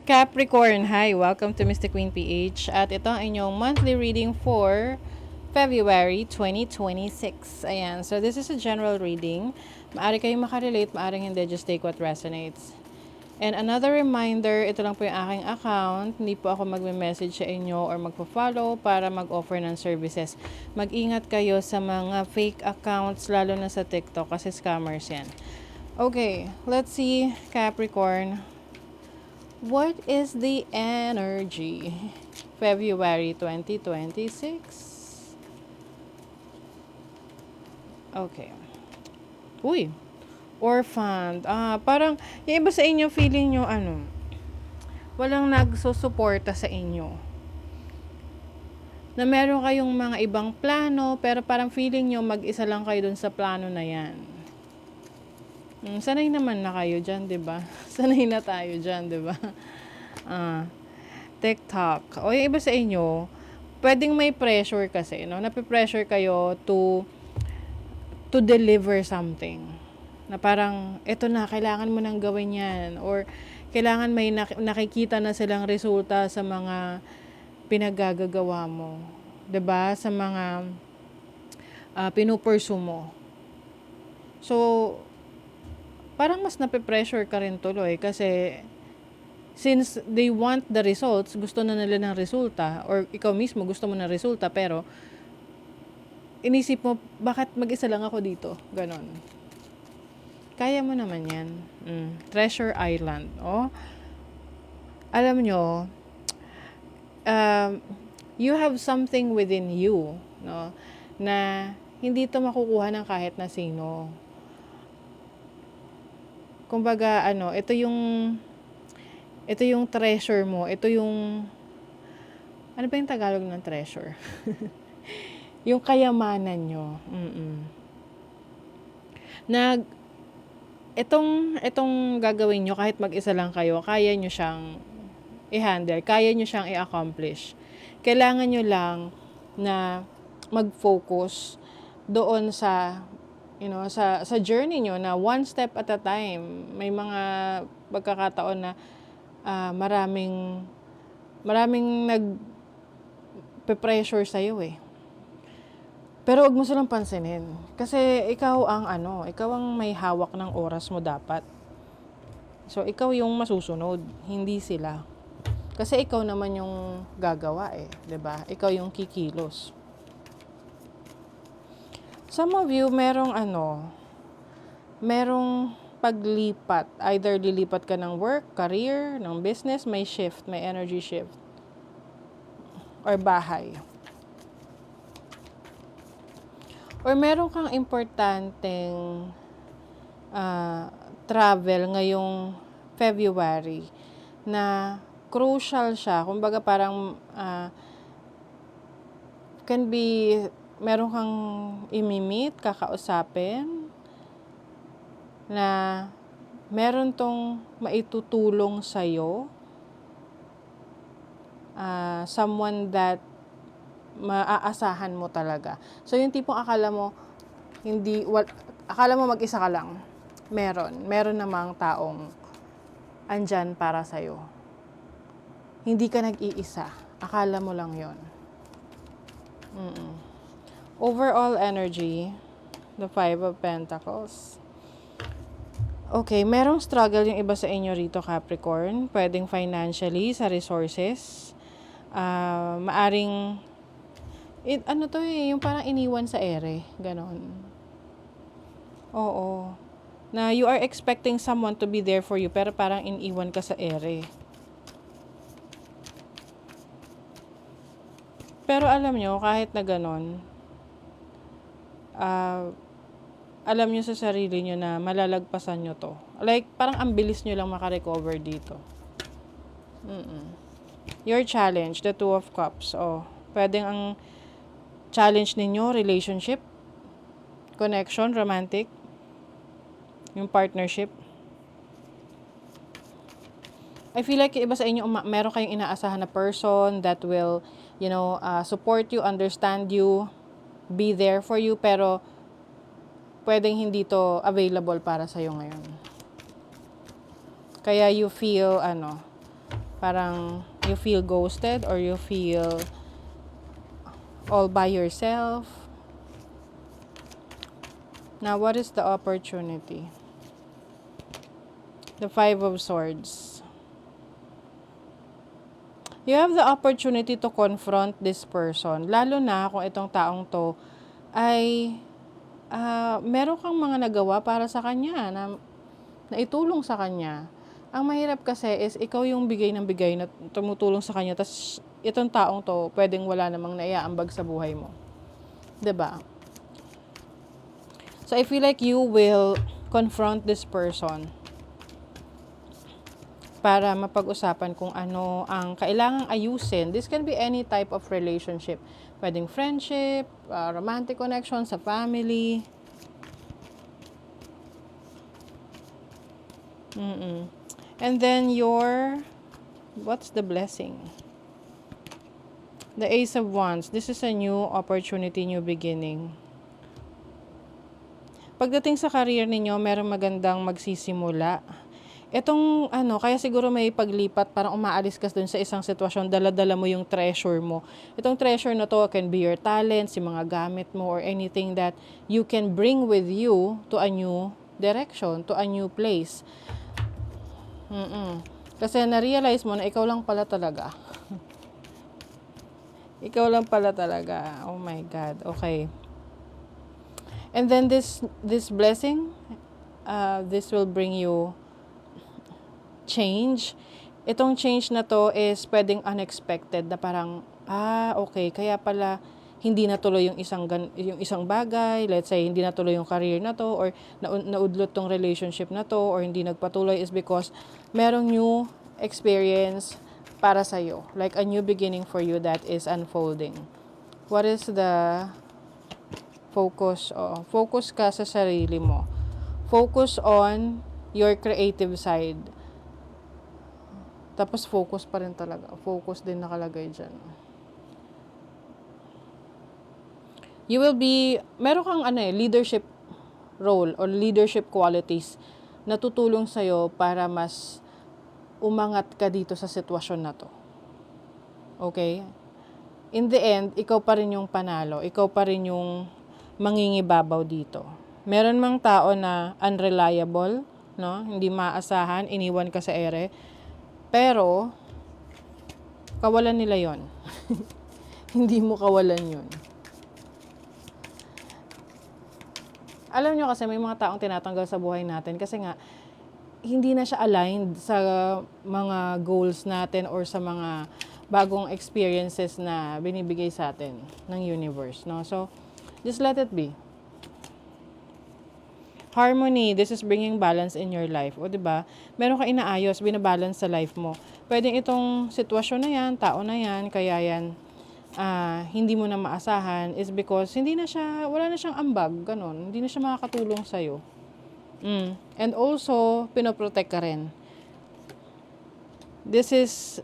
Capricorn, hi! Welcome to Mystic Queen PH at ito ang inyong monthly reading for February 2026. Ayan, so this is a general reading. Maari kayong makarelate, maaring hindi, just take what resonates. And another reminder, ito lang po yung aking account. Hindi po ako magme-message sa inyo or magpo-follow para mag-offer ng services. Mag-ingat kayo sa mga fake accounts, lalo na sa TikTok kasi scammers yan. Okay, let's see Capricorn. What is the energy? February 2026. Okay. Uy, orphaned. Parang, yung iba sa inyo, feeling nyo, walang nagsusuporta sa inyo. Na meron kayong mga ibang plano, pero parang feeling nyo, mag-isa lang kayo dun sa plano na yan. Sanay naman na kayo dyan, di ba? Sanay na tayo dyan, di ba? TikTok. O yung iba sa inyo, pwedeng may pressure kasi, no? Nape-pressure kayo to deliver something. Na parang, eto na, kailangan mo nang gawin yan. Or, kailangan may nakikita na silang resulta sa mga pinaggagawa mo. 'Di ba? Sa mga pinupursu mo. So, parang mas nape-pressure ka rin tuloy kasi since they want the results, gusto na nila ng resulta, or ikaw mismo gusto mo ng resulta, pero inisip mo, bakit mag-isa lang ako dito? Ganon. Kaya mo naman yan. Treasure Island. Oh, alam nyo, you have something within you, no, na hindi to makukuha ng kahit na sino. Kumbaga, ito yung treasure mo, ito yung, ano ba yung Tagalog ng treasure? Yung kayamanan nyo. Itong gagawin nyo, kahit mag-isa lang kayo, kaya nyo siyang i-handle, kaya nyo siyang i-accomplish. Kailangan nyo lang na mag-focus doon sa sa journey nyo, na one step at a time. May mga pagkakataon na maraming nag-pressure sa'yo eh. Pero wag mo silang pansinin. Kasi ikaw ang may hawak ng oras mo dapat. So, ikaw yung masusunod, hindi sila. Kasi ikaw naman yung gagawa eh, 'di ba? Ikaw yung kikilos. Some of you, merong paglipat. Either lilipat ka ng work, career, ng business, may shift, may energy shift. Or bahay. Or meron kang importanteng travel ngayong February na crucial siya. Kumbaga parang can be, meron kang imimit, kakausapin, na meron tong maitutulong sa'yo. Someone that maaasahan mo talaga. So, yung tipong akala mo mag-isa ka lang. Meron namang taong andyan para sa'yo. Hindi ka nag-iisa. Akala mo lang yon. Overall energy, the 5 of Pentacles. Okay, merong struggle yung iba sa inyo rito, Capricorn. Pwedeng financially, sa resources. Maaring, yung parang iniwan sa ere. Ganon. Oo. Na you are expecting someone to be there for you, pero parang iniwan ka sa ere. Pero alam nyo, kahit na ganon, alam nyo sa sarili nyo na malalagpasan nyo to. Like, parang ang bilis nyo lang makarecover dito. Your challenge, the 2 of Cups. Pwedeng ang challenge ninyo, relationship, connection, romantic, yung partnership. I feel like iba sa inyo, meron kayong inaasahan na person that will, support you, understand you, be there for you, pero pwedeng hindi to available para sa'yo ngayon. Kaya you feel, Parang you feel ghosted or you feel all by yourself. Now, what is the opportunity? The Five of Swords. You have the opportunity to confront this person. Lalo na kung itong taong to ay meron kang mga nagawa para sa kanya na itulong sa kanya. Ang mahirap kasi is ikaw yung bigay ng bigay na tumutulong sa kanya, tas itong taong to pwedeng wala namang naiaambag sa buhay mo. 'Di ba? So I feel like you will confront this person para mapag-usapan kung ano ang kailangang ayusin. This can be any type of relationship. Pwedeng friendship, romantic connection, sa family. And then what's the blessing? The Ace of Wands. This is a new opportunity, new beginning. Pagdating sa career ninyo, merong magandang magsisimula. Itong kaya siguro may paglipat, parang umaalis ka dun sa isang sitwasyon, dala-dala mo yung treasure mo. Itong treasure na to can be your talents, yung mga gamit mo, or anything that you can bring with you to a new direction, to a new place. Kasi na-realize mo na ikaw lang pala talaga. Ikaw lang pala talaga. Oh my God. Okay. And then this blessing, this will bring you change. Itong change na to is pwedeng unexpected na parang, okay, kaya pala hindi natuloy yung isang bagay, let's say hindi natuloy yung career na to, or naudlot tong relationship na to, or hindi nagpatuloy is because merong new experience para sa'yo. Like a new beginning for you that is unfolding. What is the focus? Focus ka sa sarili mo. Focus on your creative side. Tapos focus pa rin talaga. Focus din nakalagay dyan. You will be, meron kang leadership role or leadership qualities na tutulong sa'yo para mas umangat ka dito sa sitwasyon na to. Okay? In the end, ikaw pa rin yung panalo. Ikaw pa rin yung mangingibabaw dito. Meron mang tao na unreliable, no? Hindi maasahan, iniwan ka sa ere. Pero, kawalan nila yon. Hindi mo kawalan yun. Alam nyo kasi may mga taong tinatanggal sa buhay natin kasi nga, hindi na siya aligned sa mga goals natin or sa mga bagong experiences na binibigay sa atin ng universe. No? So, just let it be. Harmony, this is bringing balance in your life. O, diba? Meron ka inaayos, binabalance sa life mo. Pwedeng itong sitwasyon na yan, tao na yan, kaya yan, hindi mo na maasahan is because wala na siyang ambag, ganun. Hindi na siya makakatulong sa'yo. And also, pinoprotect ka rin. This is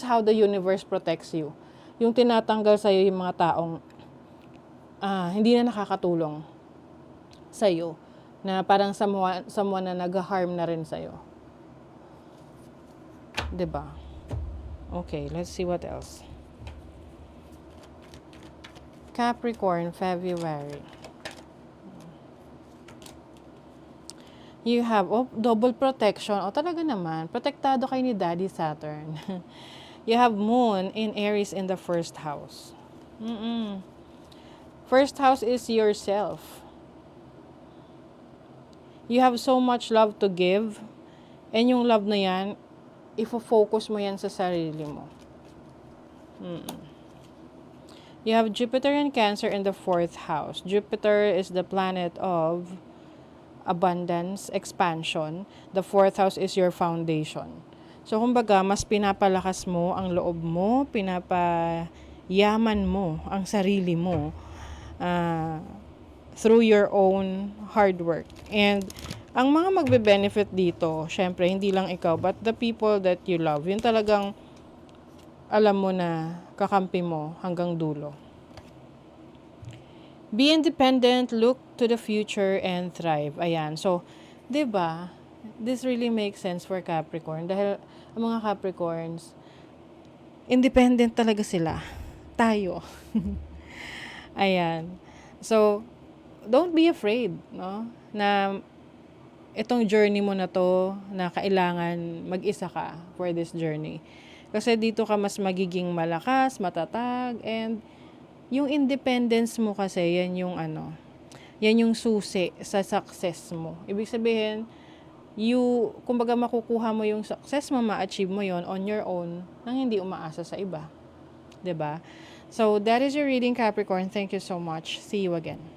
how the universe protects you. Yung tinatanggal sa'yo yung mga taong hindi na nakakatulong sa'yo, na parang someone na nag-harm na rin sa'yo. Diba? Okay, let's see what else. Capricorn, February. You have double protection. Talaga naman, protektado kayo ni Daddy Saturn. You have Moon in Aries in the first house. First house is yourself. You have so much love to give, and yung love na yan, ifo-focus mo yan sa sarili mo. You have Jupiter and Cancer in the fourth house. Jupiter is the planet of abundance, expansion. The fourth house is your foundation. So, kumbaga, mas pinapalakas mo ang loob mo, pinapayaman mo ang sarili mo through your own hard work. And ang mga magbe-benefit dito, syempre, hindi lang ikaw, but the people that you love. Yun talagang alam mo na kakampi mo hanggang dulo. Be independent, look to the future, and thrive. Ayan. So, 'di ba? this really makes sense for Capricorn. Dahil ang mga Capricorns, independent talaga sila. Tayo. Ayan. So, don't be afraid, no? Na itong journey mo na to, na kailangan mag-isa ka for this journey. Kasi dito ka mas magiging malakas, matatag, and yung independence mo kasi, yan yung susi sa success mo. Ibig sabihin, kumbaga makukuha mo yung success mo, ma-achieve mo yon on your own, nang hindi umaasa sa iba. 'Di ba? So, that is your reading, Capricorn. Thank you so much. See you again.